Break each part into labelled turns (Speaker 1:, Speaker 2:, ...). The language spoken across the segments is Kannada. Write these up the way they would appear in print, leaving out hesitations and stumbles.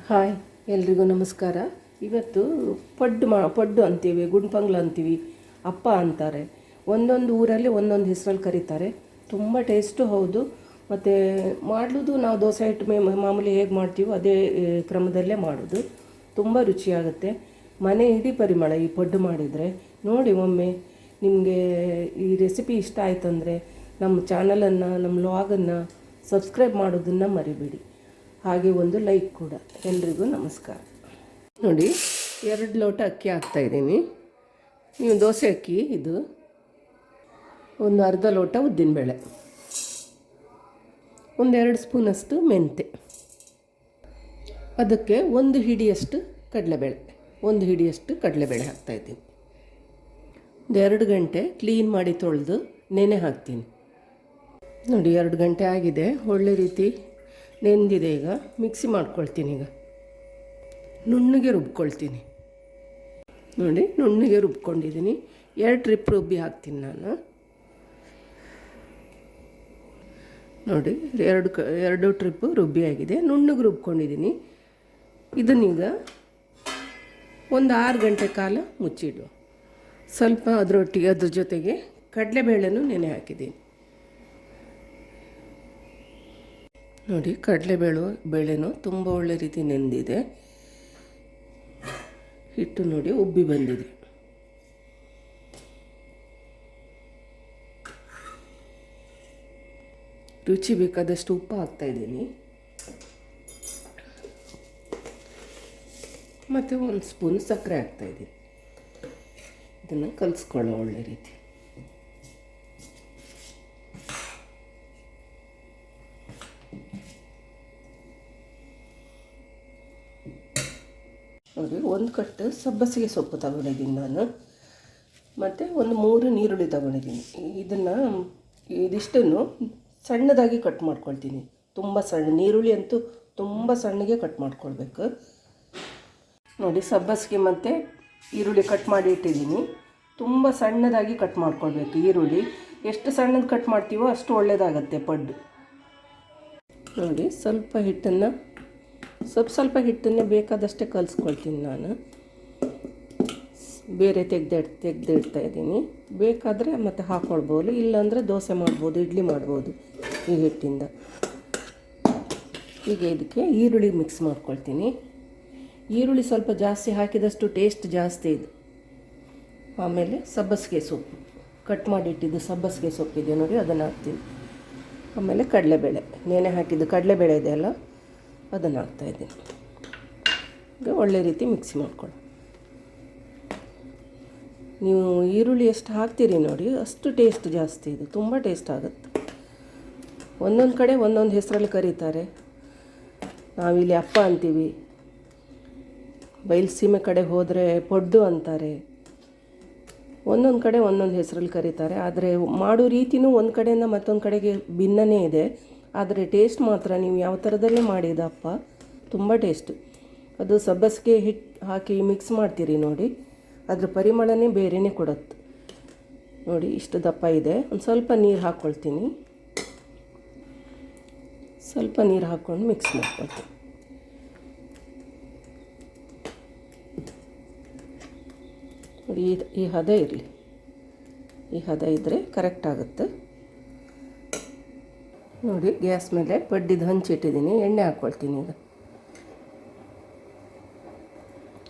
Speaker 1: ಹಾಯ್, ಎಲ್ರಿಗೂ ನಮಸ್ಕಾರ. ಇವತ್ತು ಪಡ್ಡು ಅಂತೀವಿ, ಗುಂಡ್ಪಂಗ್ಲ ಅಂತೀವಿ, ಅಪ್ಪ ಅಂತಾರೆ. ಒಂದೊಂದು ಊರಲ್ಲಿ ಒಂದೊಂದು ಹೆಸರಲ್ಲಿ ಕರೀತಾರೆ. ತುಂಬ ಟೇಸ್ಟು ಹೌದು. ಮತ್ತು ಮಾಡೋದು ನಾವು ದೋಸೆ ಹಿಟ್ಟು ಮಾಮೂಲಿ ಹೇಗೆ ಮಾಡ್ತೀವೋ ಅದೇ ಕ್ರಮದಲ್ಲೇ ಮಾಡೋದು. ತುಂಬ ರುಚಿಯಾಗುತ್ತೆ. ಮನೆ ಇಡೀ ಪರಿಮಳ ಈ ಪಡ್ಡು ಮಾಡಿದರೆ. ನೋಡಿ ಒಮ್ಮೆ. ನಿಮಗೆ ಈ ರೆಸಿಪಿ ಇಷ್ಟ ಆಯ್ತಂದರೆ ನಮ್ಮ ಚಾನಲನ್ನು, ನಮ್ಮ ವ್ಲಾಗನ್ನು ಸಬ್ಸ್ಕ್ರೈಬ್ ಮಾಡೋದನ್ನು ಮರಿಬೇಡಿ. ಹಾಗೆ ಒಂದು ಲೈಕ್ ಕೂಡ. ಎಲ್ರಿಗೂ ನಮಸ್ಕಾರ. ನೋಡಿ, 2 ಲೋಟ ಅಕ್ಕಿ ಹಾಕ್ತಾಯಿದ್ದೀನಿ. ನೀವು ದೋಸೆ ಅಕ್ಕಿ ಇದು. ಒಂದು ಅರ್ಧ ಲೋಟ ಉದ್ದಿನಬೇಳೆ, ಒಂದು 2 ಸ್ಪೂನಷ್ಟು ಮೆಂತೆ, ಅದಕ್ಕೆ 1 ಹಿಡಿಯಷ್ಟು ಕಡಲೆಬೇಳೆ, 1 ಹಿಡಿಯಷ್ಟು ಕಡಲೆಬೇಳೆ ಹಾಕ್ತಾಯಿದ್ದೀನಿ. 2 ಗಂಟೆ ಕ್ಲೀನ್ ಮಾಡಿ ತೊಳೆದು ನೆನೆ ಹಾಕ್ತೀನಿ. ನೋಡಿ, 2 ಗಂಟೆ ಆಗಿದೆ. ಒಳ್ಳೆ ರೀತಿ ನೆಂದಿದೆ. ಈಗ ಮಿಕ್ಸಿ ಮಾಡ್ಕೊಳ್ತೀನಿ. ಈಗ ನುಣ್ಣಗೆ ರುಬ್ಕೊಳ್ತೀನಿ. ನೋಡಿ, ನುಣ್ಣಗೆ ರುಬ್ಕೊಂಡಿದ್ದೀನಿ. 2 ಟ್ರಿಪ್ ರುಬ್ಬಿ ಹಾಕ್ತೀನಿ ನಾನು. ನೋಡಿ, 2 ಟ್ರಿಪ್ಪು ರುಬ್ಬಿ ಆಗಿದೆ. ನುಣ್ಣಗೆ ರುಬ್ಕೊಂಡಿದ್ದೀನಿ. ಇದನ್ನೀಗ ಒಂದು 6 ಗಂಟೆ ಕಾಲ ಮುಚ್ಚಿಡುವ. ಸ್ವಲ್ಪ ಅದ್ರ ಜೊತೆಗೆ ಕಡಲೆಬೇಳೆನೂ ನೆನೆ ಹಾಕಿದ್ದೀನಿ. ನೋಡಿ, ಬೇಳೆನೂ ತುಂಬ ಒಳ್ಳೆ ರೀತಿ ನೆಂದಿದೆ. ಹಿಟ್ಟು ನೋಡಿ ಉಬ್ಬಿ ಬಂದಿದೆ. ರುಚಿ ಬೇಕಾದಷ್ಟು ಉಪ್ಪು ಹಾಕ್ತಾಯಿದ್ದೀನಿ. ಮತ್ತು 1 ಸ್ಪೂನ್ ಸಕ್ಕರೆ ಹಾಕ್ತಾಯಿದ್ದೀನಿ. ಇದನ್ನು ಕಲಿಸ್ಕೊಳ್ಳೋ ಒಳ್ಳೆ ರೀತಿ. ನೋಡಿ, 1 ಕಟ್ಟು ಸಬ್ಬಸಿಗೆ ಸೊಪ್ಪು ತಗೊಂಡಿದ್ದೀನಿ ನಾನು. ಮತ್ತು ಒಂದು 3 ನೀರುಳ್ಳಿ ತಗೊಂಡಿದ್ದೀನಿ. ಇದಿಷ್ಟನ್ನು ಸಣ್ಣದಾಗಿ ಕಟ್ ಮಾಡ್ಕೊಳ್ತೀನಿ. ತುಂಬ ಸಣ್ಣ ನೀರುಳ್ಳಿ ಅಂತೂ ತುಂಬ ಸಣ್ಣಗೆ ಕಟ್ ಮಾಡ್ಕೊಳ್ಬೇಕು. ನೋಡಿ, ಸಬ್ಬಸಿಗೆ ಮತ್ತು ಈರುಳ್ಳಿ ಕಟ್ ಮಾಡಿ ಇಟ್ಟಿದ್ದೀನಿ. ತುಂಬ ಸಣ್ಣದಾಗಿ ಕಟ್ ಮಾಡ್ಕೊಳ್ಬೇಕು. ಈರುಳ್ಳಿ ಎಷ್ಟು ಸಣ್ಣದು ಕಟ್ ಮಾಡ್ತೀವೋ ಅಷ್ಟು ಒಳ್ಳೆಯದಾಗತ್ತೆ ಪಡ್ಡು. ನೋಡಿ, ಸ್ವಲ್ಪ ಹಿಟ್ಟನ್ನೇ ಬೇಕಾದಷ್ಟೇ ಕಲಿಸ್ಕೊಳ್ತೀನಿ ನಾನು. ಬೇರೆ ತೆಗೆದಿಡ್ತಾ ಇದ್ದೀನಿ. ಬೇಕಾದರೆ ಮತ್ತು ಹಾಕ್ಕೊಳ್ಬೋದು, ಇಲ್ಲಾಂದರೆ ದೋಸೆ ಮಾಡ್ಬೋದು, ಇಡ್ಲಿ ಮಾಡ್ಬೋದು ಈ ಹಿಟ್ಟಿಂದ. ಈಗ ಇದಕ್ಕೆ ಈರುಳ್ಳಿ ಮಿಕ್ಸ್ ಮಾಡ್ಕೊಳ್ತೀನಿ. ಈರುಳ್ಳಿ ಸ್ವಲ್ಪ ಜಾಸ್ತಿ ಹಾಕಿದಷ್ಟು ಟೇಸ್ಟ್ ಜಾಸ್ತಿ ಇದು. ಆಮೇಲೆ ಸಬ್ಬಸಿಗೆ ಸೊಪ್ಪು, ಕಟ್ ಮಾಡಿಟ್ಟಿದ್ದು ಸಬ್ಬಸಿಗೆ ಸೊಪ್ಪಿದೆ ನೋಡಿ, ಅದನ್ನು ಹಾಕ್ತೀನಿ. ಆಮೇಲೆ ಕಡಲೆಬೇಳೆ, ನೆನೆ ಹಾಕಿದ್ದು ಕಡಲೆಬೇಳೆ ಇದೆಯಲ್ಲ, ಅದನ್ನು ಹಾಕ್ತಾಯಿದ್ದೀನಿ. ಈಗ ಒಳ್ಳೆ ರೀತಿ ಮಿಕ್ಸಿ ಮಾಡ್ಕೊಳ್ಳಿ. ನೀವು ಈರುಳ್ಳಿ ಎಷ್ಟು ಹಾಕ್ತೀರಿ ನೋಡಿ, ಅಷ್ಟು ಟೇಸ್ಟ್ ಜಾಸ್ತಿ. ಇದು ತುಂಬ ಟೇಸ್ಟ್ ಆಗುತ್ತೆ. ಒಂದೊಂದು ಕಡೆ ಒಂದೊಂದು ಹೆಸರಲ್ಲಿ ಕರೀತಾರೆ. ನಾವಿಲ್ಲಿ ಅಪ್ಪ ಅಂತೀವಿ. ಬಯಲುಸೀಮೆ ಕಡೆ ಹೋದರೆ ಪಡ್ಡು ಅಂತಾರೆ. ಒಂದೊಂದು ಕಡೆ ಒಂದೊಂದು ಹೆಸರಲ್ಲಿ ಕರೀತಾರೆ. ಆದರೆ ಮಾಡೋ ರೀತಿಯೂ ಒಂದು ಕಡೆಯಿಂದ ಮತ್ತೊಂದು ಕಡೆಗೆ ಭಿನ್ನನೇ ಇದೆ. ಆದರೆ ಟೇಸ್ಟ್ ಮಾತ್ರ ನೀವು ಯಾವ ಥರದಲ್ಲೇ ಮಾಡಿದಪ್ಪ ತುಂಬ ಟೇಸ್ಟು. ಅದು ಸಬ್ಬಸಿಗೆ ಹಿಟ್ಟು ಹಾಕಿ ಮಿಕ್ಸ್ ಮಾಡ್ತೀರಿ ನೋಡಿ, ಅದ್ರ ಪರಿಮಳನೇ ಬೇರೆಯೇ ಕೊಡುತ್ತೆ. ನೋಡಿ, ಇಷ್ಟು ದಪ್ಪ ಇದೆ. ಒಂದು ಸ್ವಲ್ಪ ನೀರು ಹಾಕ್ಕೊಳ್ತೀನಿ. ಸ್ವಲ್ಪ ನೀರು ಹಾಕ್ಕೊಂಡು ಮಿಕ್ಸ್ ಮಾಡ್ಕೊಳ್ತೀನಿ. ನೋಡಿ, ಈ ಹದ ಇರಲಿ. ಈ ಹದ ಇದ್ದರೆ ಕರೆಕ್ಟ್ ಆಗುತ್ತೆ. ನೋಡಿ, ಗ್ಯಾಸ್ ಮೇಲೆ ಪಡ್ಡಿದ್ದು ಹಂಚಿಟ್ಟಿದ್ದೀನಿ. ಎಣ್ಣೆ ಹಾಕ್ಕೊಳ್ತೀನಿ.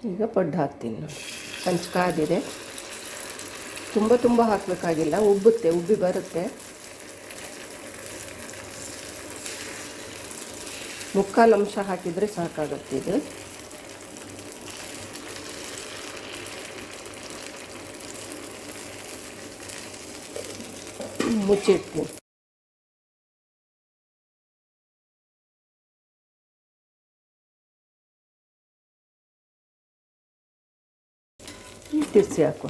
Speaker 1: ಈಗ ಪಡ್ಡು ಹಾಕ್ತೀನಿ. ನೋಡಿ, ಹಂಚು ಕಾದಿದೆ. ತುಂಬ ಹಾಕಬೇಕಾಗಿಲ್ಲ, ಉಬ್ಬಿ ಬರುತ್ತೆ. 3/4 ಅಂಶ ಹಾಕಿದರೆ ಸಾಕಾಗುತ್ತೆ. ಇದು ಮುಚ್ಚಿಡ್ತೀನಿ. ತಿರ್ಸಿ ಹಾಕುವ.